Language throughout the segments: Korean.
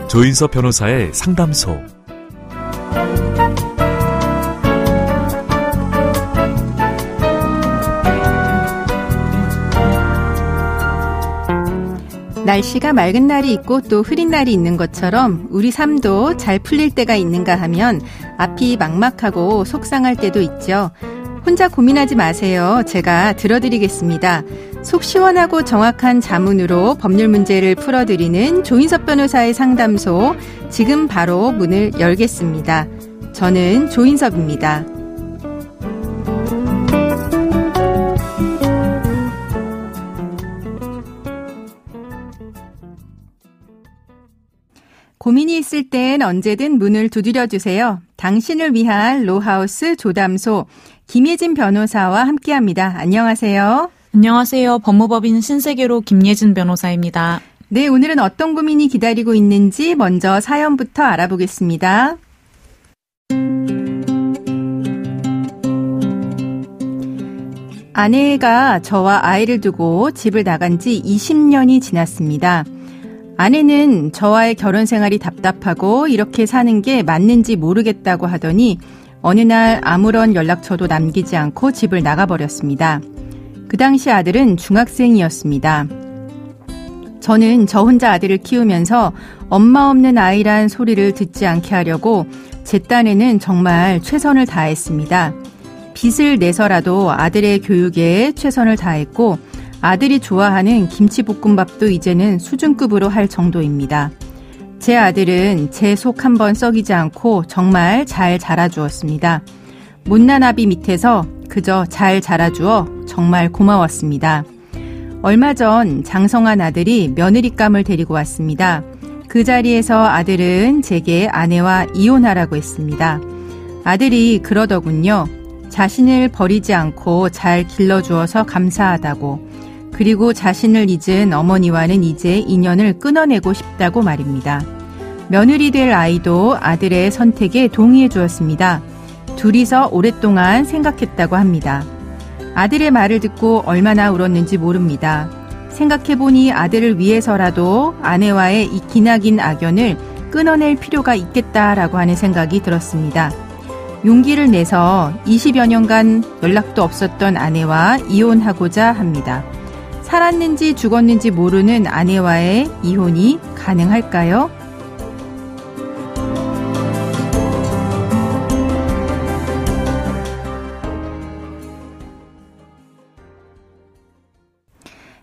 조인섭 변호사의 상담소. 날씨가 맑은 날이 있고 또 흐린 날이 있는 것처럼 우리 삶도 잘 풀릴 때가 있는가 하면 앞이 막막하고 속상할 때도 있죠. 혼자 고민하지 마세요. 제가 들어드리겠습니다. 속 시원하고 정확한 자문으로 법률 문제를 풀어드리는 조인섭 변호사의 상담소, 지금 바로 문을 열겠습니다. 저는 조인섭입니다. 고민이 있을 땐 언제든 문을 두드려주세요. 당신을 위한 로하우스 조담소, 김예진 변호사와 함께합니다. 안녕하세요. 안녕하세요. 법무법인 신세계로 김예진 변호사입니다. 네, 오늘은 어떤 고민이 기다리고 있는지 먼저 사연부터 알아보겠습니다. 아내가 저와 아이를 두고 집을 나간 지 20년이 지났습니다. 아내는 저와의 결혼 생활이 답답하고 이렇게 사는 게 맞는지 모르겠다고 하더니 어느 날 아무런 연락처도 남기지 않고 집을 나가버렸습니다. 그 당시 아들은 중학생이었습니다. 저는 저 혼자 아들을 키우면서 엄마 없는 아이란 소리를 듣지 않게 하려고 제 딴에는 정말 최선을 다했습니다. 빚을 내서라도 아들의 교육에 최선을 다했고 아들이 좋아하는 김치볶음밥도 이제는 수준급으로 할 정도입니다. 제 아들은 제 속 한번 썩이지 않고 정말 잘 자라주었습니다. 못난 아비 밑에서 그저 잘 자라주어 정말 고마웠습니다. 얼마 전 장성한 아들이 며느리감을 데리고 왔습니다. 그 자리에서 아들은 제게 아내와 이혼하라고 했습니다. 아들이 그러더군요. 자신을 버리지 않고 잘 길러주어서 감사하다고. 그리고 자신을 잊은 어머니와는 이제 인연을 끊어내고 싶다고 말입니다. 며느리 될 아이도 아들의 선택에 동의해 주었습니다. 둘이서 오랫동안 생각했다고 합니다. 아들의 말을 듣고 얼마나 울었는지 모릅니다. 생각해보니 아들을 위해서라도 아내와의 이 기나긴 악연을 끊어낼 필요가 있겠다라고 하는 생각이 들었습니다. 용기를 내서 20여 년간 연락도 없었던 아내와 이혼하고자 합니다. 살았는지 죽었는지 모르는 아내와의 이혼이 가능할까요?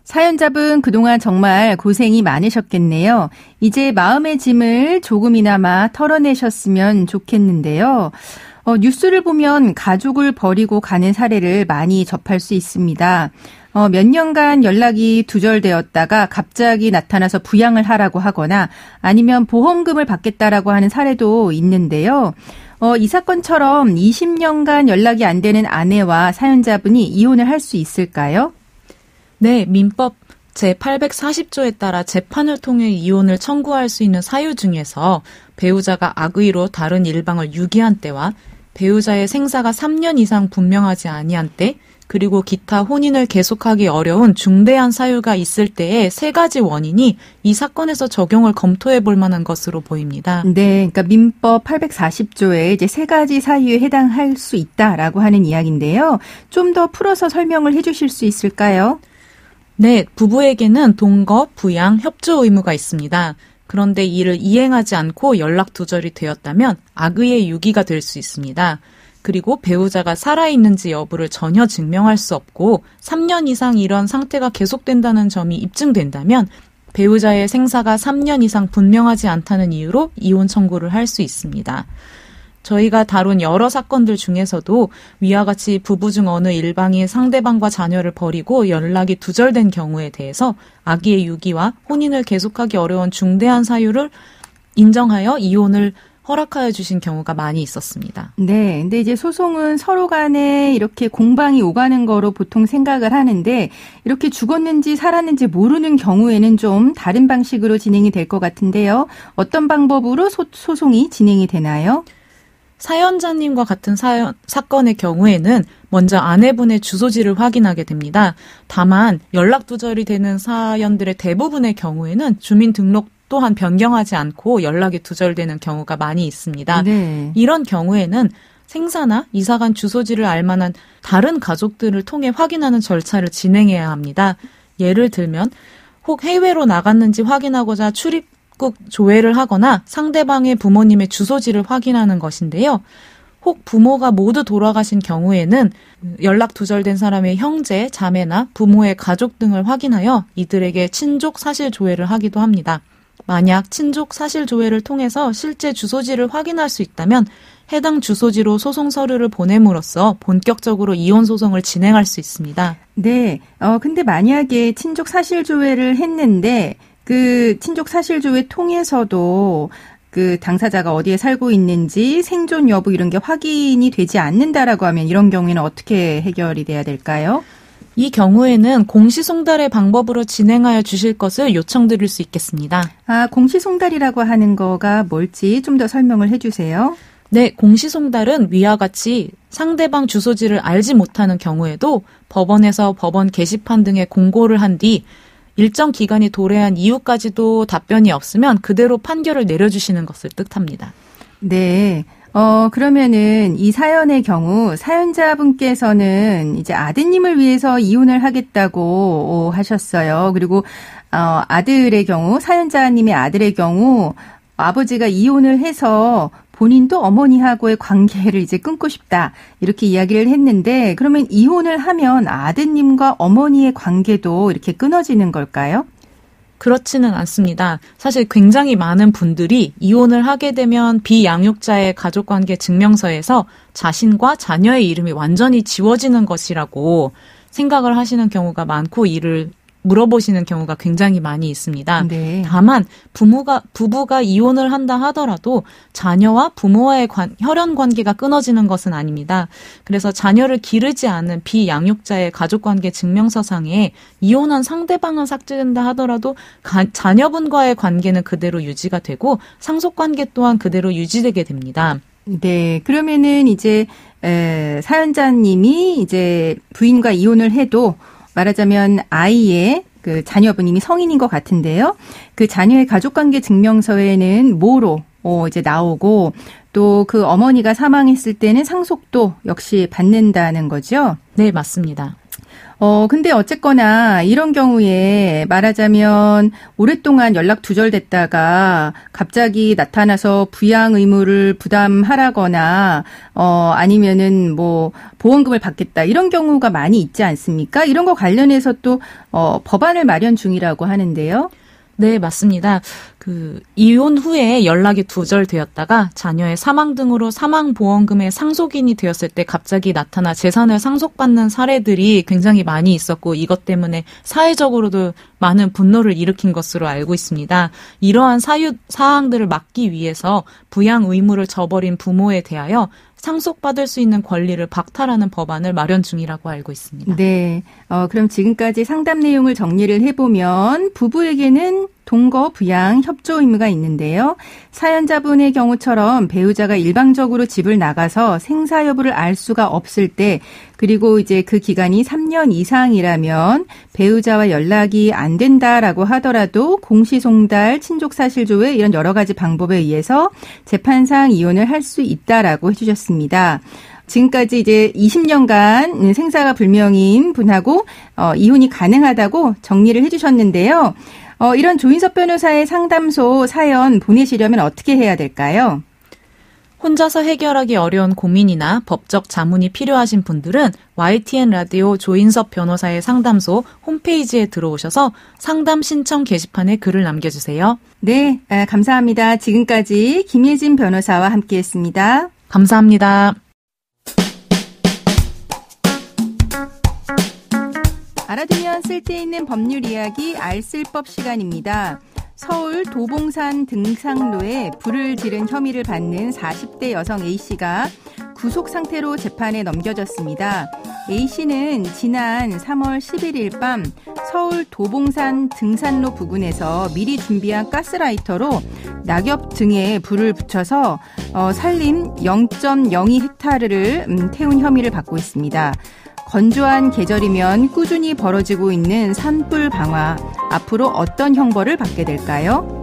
사연자분 그동안 정말 고생이 많으셨겠네요. 이제 마음의 짐을 조금이나마 털어내셨으면 좋겠는데요. 뉴스를 보면 가족을 버리고 가는 사례를 많이 접할 수 있습니다. 몇 년간 연락이 두절되었다가 갑자기 나타나서 부양을 하라고 하거나 아니면 보험금을 받겠다라고 하는 사례도 있는데요. 이 사건처럼 20년간 연락이 안 되는 아내와 사연자분이 이혼을 할 수 있을까요? 네, 민법 제840조에 따라 재판을 통해 이혼을 청구할 수 있는 사유 중에서 배우자가 악의로 다른 일방을 유기한 때와 배우자의 생사가 3년 이상 분명하지 아니한 때, 그리고 기타 혼인을 계속하기 어려운 중대한 사유가 있을 때의 세 가지 원인이 이 사건에서 적용을 검토해 볼 만한 것으로 보입니다. 네, 그러니까 민법 840조에 이제 세 가지 사유에 해당할 수 있다라고 하는 이야기인데요. 좀 더 풀어서 설명을 해 주실 수 있을까요? 네, 부부에게는 동거, 부양, 협조 의무가 있습니다. 그런데 이를 이행하지 않고 연락 두절이 되었다면 악의의 유기가 될 수 있습니다. 그리고 배우자가 살아있는지 여부를 전혀 증명할 수 없고 3년 이상 이런 상태가 계속된다는 점이 입증된다면 배우자의 생사가 3년 이상 분명하지 않다는 이유로 이혼 청구를 할 수 있습니다. 저희가 다룬 여러 사건들 중에서도 위와 같이 부부 중 어느 일방이 상대방과 자녀를 버리고 연락이 두절된 경우에 대해서 악의의 유기와 혼인을 계속하기 어려운 중대한 사유를 인정하여 이혼을 허락하여 주신 경우가 많이 있었습니다. 네, 근데 이제 소송은 서로 간에 이렇게 공방이 오가는 거로 보통 생각을 하는데 이렇게 죽었는지 살았는지 모르는 경우에는 좀 다른 방식으로 진행이 될 것 같은데요. 어떤 방법으로 소송이 진행이 되나요? 사연자님과 같은 사건의 경우에는 먼저 아내분의 주소지를 확인하게 됩니다. 다만 연락 두절이 되는 사연들의 대부분의 경우에는 주민등록 또한 변경하지 않고 연락이 두절되는 경우가 많이 있습니다. 네. 이런 경우에는 생사나 이사간 주소지를 알 만한 다른 가족들을 통해 확인하는 절차를 진행해야 합니다. 예를 들면 혹 해외로 나갔는지 확인하고자 출입국 조회를 하거나 상대방의 부모님의 주소지를 확인하는 것인데요. 혹 부모가 모두 돌아가신 경우에는 연락 두절된 사람의 형제, 자매나 부모의 가족 등을 확인하여 이들에게 친족 사실 조회를 하기도 합니다. 만약 친족 사실 조회를 통해서 실제 주소지를 확인할 수 있다면 해당 주소지로 소송 서류를 보냄으로써 본격적으로 이혼 소송을 진행할 수 있습니다. 네. 근데 만약에 친족 사실 조회를 했는데 그 친족 사실 조회 통해서도 그 당사자가 어디에 살고 있는지 생존 여부 이런 게 확인이 되지 않는다라고 하면 이런 경우에는 어떻게 해결이 돼야 될까요? 이 경우에는 공시송달의 방법으로 진행하여 주실 것을 요청드릴 수 있겠습니다. 공시송달이라고 하는 거가 뭘지 좀 더 설명을 해주세요. 네, 공시송달은 위와 같이 상대방 주소지를 알지 못하는 경우에도 법원에서 법원 게시판 등에 공고를 한 뒤 일정 기간이 도래한 이후까지도 답변이 없으면 그대로 판결을 내려주시는 것을 뜻합니다. 네. 그러면은 이 사연의 경우 사연자분께서는 이제 아드님을 위해서 이혼을 하겠다고 하셨어요. 그리고 아들의 경우, 사연자님의 아들의 경우 아버지가 이혼을 해서 본인도 어머니하고의 관계를 이제 끊고 싶다. 이렇게 이야기를 했는데 그러면 이혼을 하면 아드님과 어머니의 관계도 이렇게 끊어지는 걸까요? 그렇지는 않습니다. 사실 굉장히 많은 분들이 이혼을 하게 되면 비양육자의 가족관계 증명서에서 자신과 자녀의 이름이 완전히 지워지는 것이라고 생각을 하시는 경우가 많고 이를 물어보시는 경우가 굉장히 많이 있습니다. 네. 다만 부부가 이혼을 한다 하더라도 자녀와 부모와의 혈연 관계가 끊어지는 것은 아닙니다. 그래서 자녀를 기르지 않은 비양육자의 가족관계 증명서상에 이혼한 상대방은 삭제된다 하더라도 자녀분과의 관계는 그대로 유지가 되고 상속관계 또한 그대로 유지되게 됩니다. 네, 그러면은 이제 사연자님이 이제 부인과 이혼을 해도 말하자면 아이의 그 자녀분 이미 성인인 것 같은데요. 그 자녀의 가족관계 증명서에는 뭐로 이제 나오고 또 그 어머니가 사망했을 때는 상속도 역시 받는다는 거죠. 네, 맞습니다. 근데 어쨌거나 이런 경우에 말하자면 오랫동안 연락 두절됐다가 갑자기 나타나서 부양 의무를 부담하라거나 아니면은 뭐 보험금을 받겠다 이런 경우가 많이 있지 않습니까? 이런 거 관련해서 또 법안을 마련 중이라고 하는데요. 네, 맞습니다. 이혼 후에 연락이 두절되었다가 자녀의 사망 등으로 사망보험금의 상속인이 되었을 때 갑자기 나타나 재산을 상속받는 사례들이 굉장히 많이 있었고 이것 때문에 사회적으로도 많은 분노를 일으킨 것으로 알고 있습니다. 이러한 사항들을 막기 위해서 부양 의무를 저버린 부모에 대하여 상속받을 수 있는 권리를 박탈하는 법안을 마련 중이라고 알고 있습니다. 네. 그럼 지금까지 상담 내용을 정리를 해보면 부부에게는 동거, 부양, 협조 의무가 있는데요. 사연자분의 경우처럼 배우자가 일방적으로 집을 나가서 생사 여부를 알 수가 없을 때 그리고 이제 그 기간이 3년 이상이라면 배우자와 연락이 안 된다라고 하더라도 공시송달, 친족사실조회 이런 여러 가지 방법에 의해서 재판상 이혼을 할 수 있다라고 해주셨습니다. 지금까지 이제 20년간 생사가 불명인 분하고 이혼이 가능하다고 정리를 해주셨는데요. 이런 조인섭 변호사의 상담소 사연 보내시려면 어떻게 해야 될까요? 혼자서 해결하기 어려운 고민이나 법적 자문이 필요하신 분들은 YTN 라디오 조인섭 변호사의 상담소 홈페이지에 들어오셔서 상담 신청 게시판에 글을 남겨주세요. 네, 감사합니다. 지금까지 김예진 변호사와 함께했습니다. 감사합니다. 알아두면 쓸데있는 법률 이야기 알쓸법 시간입니다. 서울 도봉산 등산로에 불을 지른 혐의를 받는 40대 여성 A씨가 구속 상태로 재판에 넘겨졌습니다. A씨는 지난 3월 11일 밤 서울 도봉산 등산로 부근에서 미리 준비한 가스라이터로 낙엽 등에 불을 붙여서 산림 0.02헥타르를 태운 혐의를 받고 있습니다. 건조한 계절이면 꾸준히 벌어지고 있는 산불 방화. 앞으로 어떤 형벌을 받게 될까요?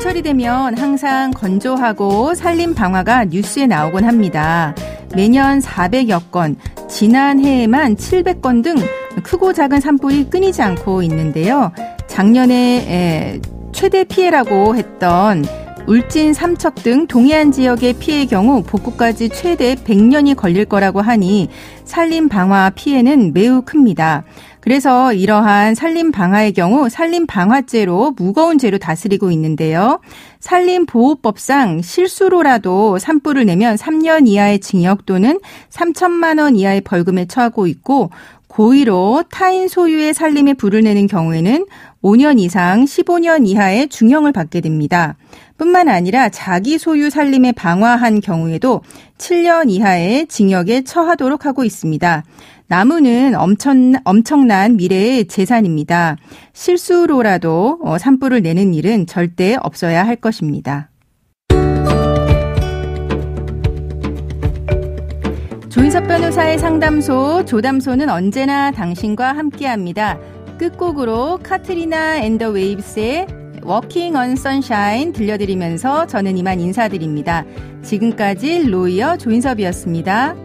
겨울철이 되면 항상 건조하고 산림 방화가 뉴스에 나오곤 합니다. 매년 400여 건, 지난해에만 700건 등 크고 작은 산불이 끊이지 않고 있는데요. 작년에 최대 피해라고 했던 울진, 삼척 등 동해안 지역의 피해의 경우 복구까지 최대 100년이 걸릴 거라고 하니 산림 방화 피해는 매우 큽니다. 그래서 이러한 산림 방화의 경우 산림 방화죄로 무거운 죄로 다스리고 있는데요. 산림보호법상 실수로라도 산불을 내면 3년 이하의 징역 또는 3천만 원 이하의 벌금에 처하고 있고 고의로 타인 소유의 산림에 불을 내는 경우에는 5년 이상 15년 이하의 중형을 받게 됩니다. 뿐만 아니라 자기 소유 산림에 방화한 경우에도 7년 이하의 징역에 처하도록 하고 있습니다. 나무는 엄청난 미래의 재산입니다. 실수로라도 산불을 내는 일은 절대 없어야 할 것입니다. 조인섭 변호사의 상담소, 조담소는 언제나 당신과 함께합니다. 끝곡으로 카트리나 앤 더 웨이브스의 Walking on Sunshine 들려드리면서 저는 이만 인사드립니다. 지금까지 로이어 조인섭이었습니다.